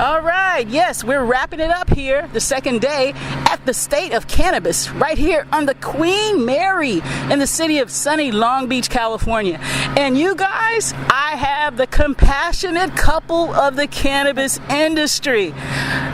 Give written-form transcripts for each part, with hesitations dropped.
All right, yes, we're wrapping it up here, the second day at the State of Cannabis, right here on the Queen Mary in the city of sunny Long Beach, California. And you guys, I have the compassionate couple of the cannabis industry.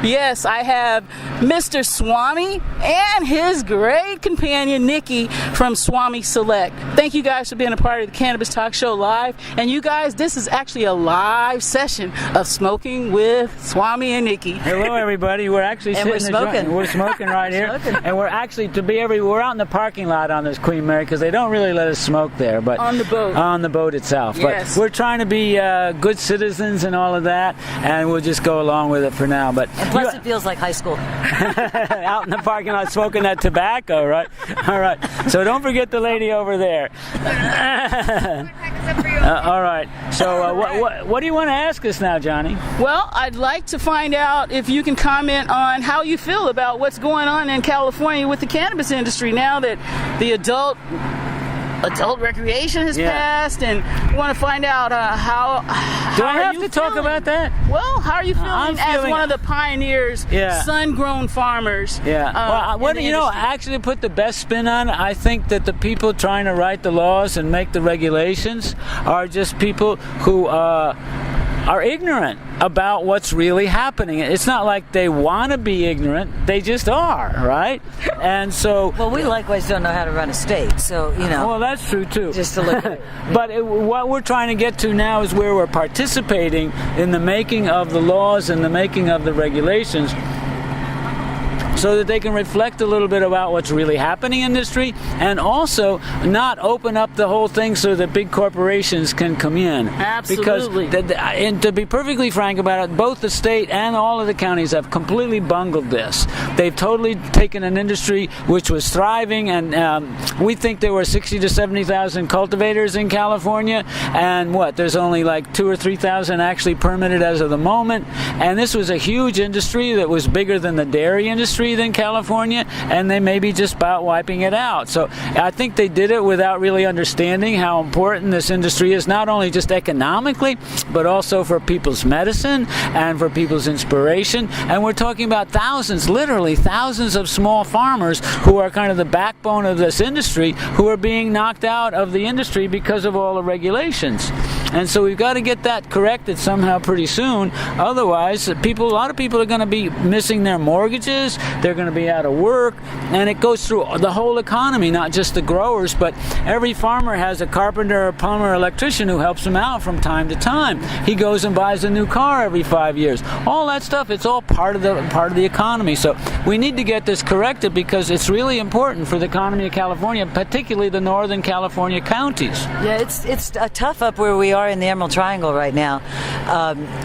Yes, I have Mr. Swami and his great companion, Nikki, from Swami Select. Thank you guys for being a part of the Cannabis Talk Show Live. And you guys, this is actually a live session of Smoking with Swami and Nikki. Hello, everybody. We're actually and sitting we're smoking right here. And we're actually, we're out in the parking lot on this Queen Mary because they don't really let us smoke there. But on the boat. On the boat itself. Yes. But we're trying to be good citizens and all of that, and we'll just go along with it for now. But and plus, it feels like high school. Out in the parking lot smoking that tobacco, right? All right. So don't forget the lady over there. All right. So what do you want to ask us now, Johnny? Well, I'd like to find out if you can comment on how you feel about what's going on in California with the cannabis industry now that the adult recreation has passed, and want to find out how do I have to talk about that? Well, how are you feeling as one of the pioneers, sun-grown farmers? Actually put the best spin on it, I think that the people trying to write the laws and make the regulations are just people who are ignorant about what's really happening. It's not like they want to be ignorant, they just are, right? And so... Well, we likewise don't know how to run a state, so, you know... Well, that's true, too. Just to look at it. But what we're trying to get to now is where we're participating in the making of the laws and the making of the regulations, so that they can reflect a little bit about what's really happening in the industry, and also not open up the whole thing so that big corporations can come in. Absolutely. Because, and to be perfectly frank about it, both the state and all of the counties have completely bungled this. They've totally taken an industry which was thriving, and we think there were 60,000 to 70,000 cultivators in California, and there's only like 2,000 or 3,000 actually permitted as of the moment. And this was a huge industry that was bigger than the dairy industry than California, and they may be just about wiping it out. So I think they did it without really understanding how important this industry is, not only just economically, but also for people's medicine and for people's inspiration. And we're talking about thousands, literally thousands of small farmers who are kind of the backbone of this industry, who are being knocked out of the industry because of all the regulations. And so we've got to get that corrected somehow pretty soon. Otherwise, a lot of people are going to be missing their mortgages. They're going to be out of work, and it goes through the whole economy, not just the growers, but every farmer has a carpenter, a plumber, electrician who helps him out from time to time. He goes and buys a new car every 5 years. All that stuff, it's all part of the economy. So we need to get this corrected because it's really important for the economy of California, particularly the northern California counties. Yeah, it's tough up where we are in the Emerald Triangle right now.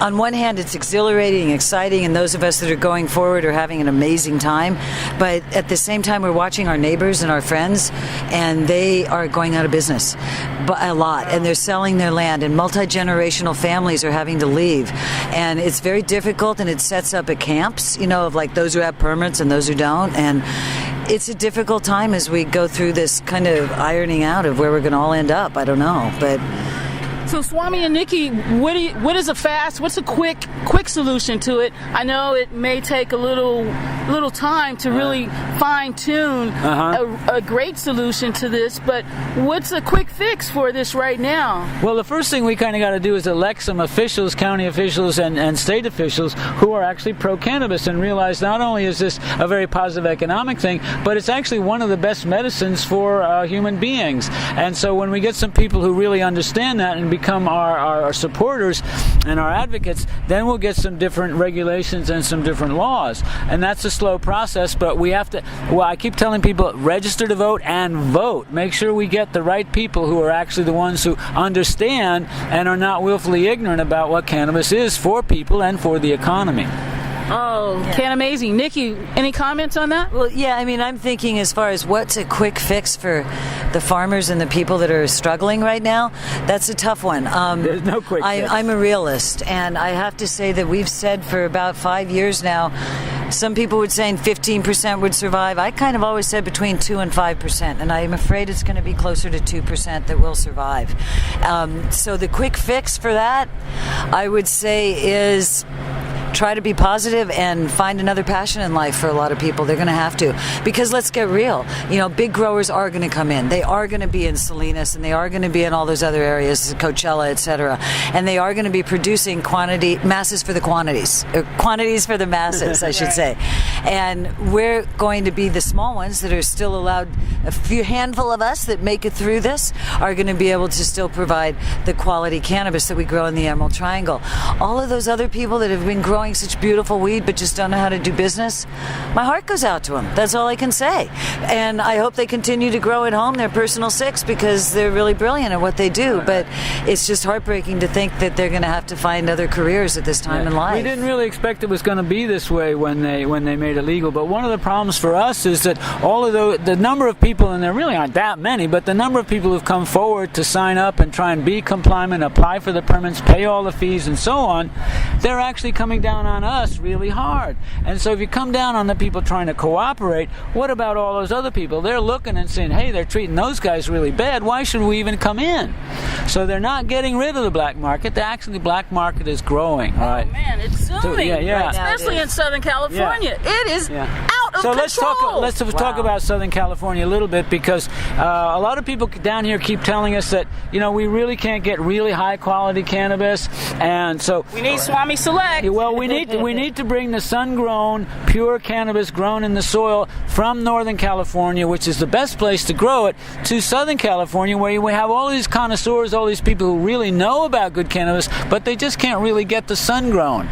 On one hand, it's exhilarating, exciting, and those of us that are going forward are having an amazing time. But at the same time, we're watching our neighbors and our friends, and they are going out of business a lot, and they're selling their land, and multi-generational families are having to leave. And it's very difficult, and it sets up at camps, of like those who have permits and those who don't. And it's a difficult time as we go through this kind of ironing out of where we're going to all end up. I don't know, but... So Swami and Nikki, what's a quick solution to it? I know it may take a little time to really fine-tune a great solution to this, but what's a quick fix for this right now? Well, the first thing we kind of got to do is elect some officials, county officials and state officials who are actually pro-cannabis, and realize not only is this a very positive economic thing, but it's actually one of the best medicines for human beings. And so when we get some people who really understand that and become our supporters and our advocates, then we'll get some different regulations and some different laws. And that's a slow process, but we have to, I keep telling people, register to vote and vote. Make sure we get the right people who are actually the ones who understand and are not willfully ignorant about what cannabis is for people and for the economy. Oh, yeah. Amazing. Nikki, any comments on that? Well, yeah, I'm thinking as far as what's a quick fix for the farmers and the people that are struggling right now, that's a tough one. There's no quick fix. I'm a realist, and I have to say that we've said for about 5 years now, some people would say 15% would survive. I kind of always said between 2 and 5%, and I'm afraid it's going to be closer to 2% that will survive. So the quick fix for that, I would say, is try to be positive and find another passion in life for a lot of people. They're going to have to, because let's get real. Big growers are going to come in. They are going to be in Salinas, and they are going to be in all those other areas, Coachella, etc. And they are going to be producing masses for the quantities, or quantities for the masses, I should say. And we're going to be the small ones that are still allowed. A few handful of us that make it through this are going to be able to still provide the quality cannabis that we grow in the Emerald Triangle. All of those other people that have been growing such beautiful weed but just don't know how to do business, my heart goes out to them. That's all I can say. And I hope they continue to grow at home their personal six, because they're really brilliant at what they do. But it's just heartbreaking to think that they're going to have to find other careers at this time in life. We didn't really expect it was going to be this way when they made it legal. But one of the problems for us is that all of the number of people, and there really aren't that many, but the number of people who've come forward to sign up and try and be compliant, apply for the permits, pay all the fees and so on, they're actually coming down on us really hard. And so if you come down on the people trying to cooperate, what about all those other people? They're looking and saying, hey, they're treating those guys really bad. Why should we even come in? So they're not getting rid of the black market. Actually, the black market is growing. Right? Oh, man, it's zooming. So, yeah. Especially in Southern California. Yeah. It is out of control. Let's talk about Southern California a little bit, because a lot of people down here keep telling us that, we really can't get really high quality cannabis, and so we need Swami Select. Well, we need to bring the sun-grown, pure cannabis grown in the soil from Northern California, which is the best place to grow it, to Southern California, where you have all these connoisseurs, all these people who really know about good cannabis, but they just can't really get the sun-grown.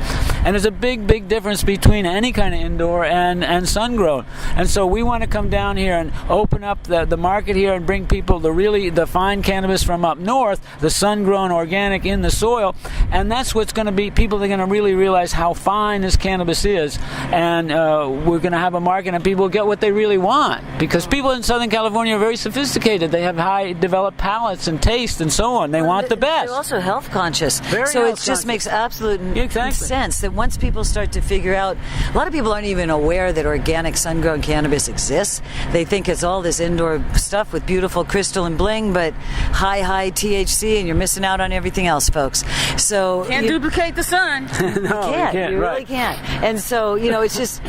And there's a big difference between any kind of indoor and sun-grown. And so we want to come down here and open up the market here and bring people the fine cannabis from up north, the sun-grown organic in the soil. And that's what's going to be, people are going to really realize how fine this cannabis is. And we're going to have a market, and people will get what they really want. Because people in Southern California are very sophisticated. They have high developed palates and taste and so on. They want the best. They're also health conscious. So it just makes absolute sense that once people start to figure out, a lot of people aren't even aware that organic sun-grown cannabis exists. They think it's all this indoor stuff with beautiful crystal and bling, but high THC, and you're missing out on everything else, folks. So can't duplicate the sun. You really can't. And so, it's just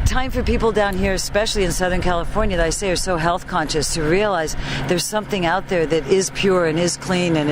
time for people down here, especially in Southern California, that I say are so health conscious, to realize there's something out there that is pure and is clean, and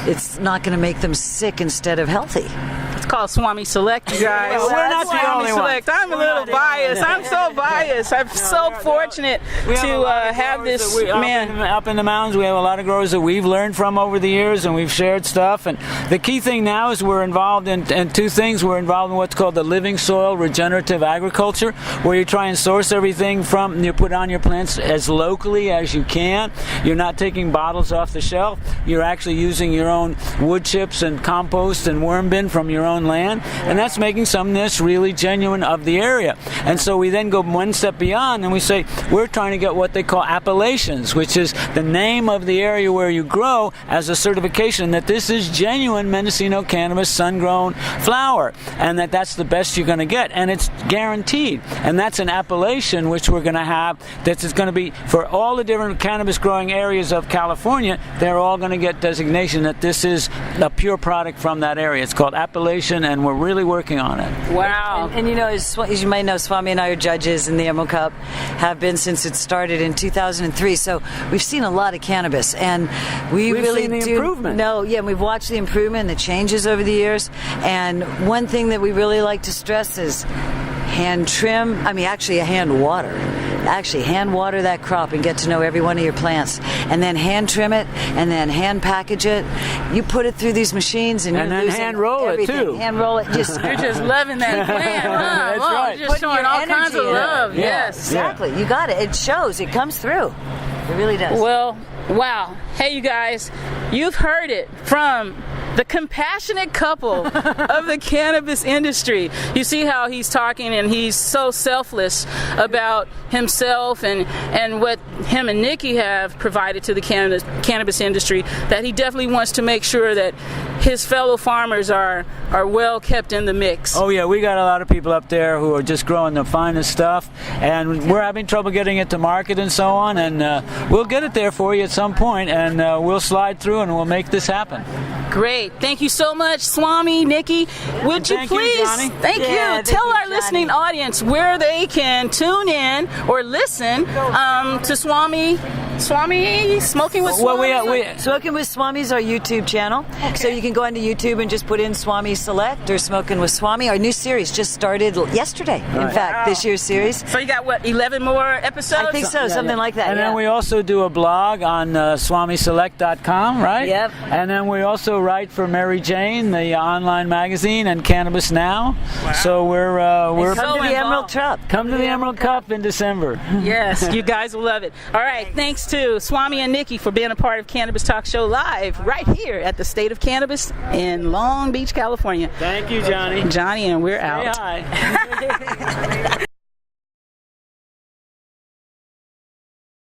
it's not going to make them sick instead of healthy. It's called Swami Select, you guys. Well, we're not the only Select. I'm a little biased. I'm so biased. I'm so fortunate to have this. Up in the mountains, we have a lot of growers that we've learned from over the years, and we've shared stuff. And the key thing now is we're involved in two things. We're involved in what's called the living soil regenerative agriculture, where you try and source everything from, you put on your plants as locally as you can. You're not taking bottles off the shelf. You're actually using your own wood chips and compost and worm bin from your own land, and that's making some of this really genuine of the area. And so we then go one step beyond, and we say we're trying to get what they call appellations, which is the name of the area where you grow, as a certification that this is genuine Mendocino cannabis sun-grown flower, and that's the best you're going to get, and it's guaranteed. And that's an appellation which we're going to have, that is going to be for all the different cannabis growing areas of California. They're all going to get designation that this is a pure product from that area. It's called appellation, and we're really working on it. Wow. And as you might know, Swami and I are judges in the Emerald Cup, have been since it started in 2003. So we've seen a lot of cannabis, and we've really seen the improvement. And we've watched the improvement, the changes over the years. And one thing that we really like to stress is hand water. Actually hand water that crop and get to know every one of your plants, and then hand trim it, and then hand package it. You put it through these machines, and then hand roll everything. it too. Hand roll it. You're just loving that plant, huh? That's right. Just showing all kinds of love. Yes, exactly. You got it. It shows. It comes through. It really does. Well, wow. Hey, you guys, you've heard it from the compassionate couple of the cannabis industry. You see how he's talking, and he's so selfless about himself and what him and Nikki have provided to the cannabis industry, that he definitely wants to make sure that his fellow farmers are well kept in the mix. Oh yeah, we got a lot of people up there who are just growing the finest stuff, and we're having trouble getting it to market and so on, and we'll get it there for you at some point, and we'll slide through and we'll make this happen. Great. Thank you so much, Swami, Nikki. Would you Thank please, you, Johnny. tell our listening audience where they can tune in or listen to Swami Smoking with Swami? Smoking with Swami is our YouTube channel. Okay. So you can go onto YouTube and just put in Swami Select or Smoking with Swami. Our new series just started yesterday, in fact, this year's series. So you got, 11 more episodes? I think so, something like that. And then we also do a blog on swamiselect.com, right? Yep. And then we also write for Mary Jane, the online magazine, and Cannabis Now. Wow. So we're come to the Emerald Cup. Come to the Emerald Cup in December. Yes, you guys will love it. All right, thanks to Swami and Nikki for being a part of Cannabis Talk Show Live right here at the State of Cannabis in Long Beach, California. Thank you, Johnny. Johnny, and we're out. Say hi.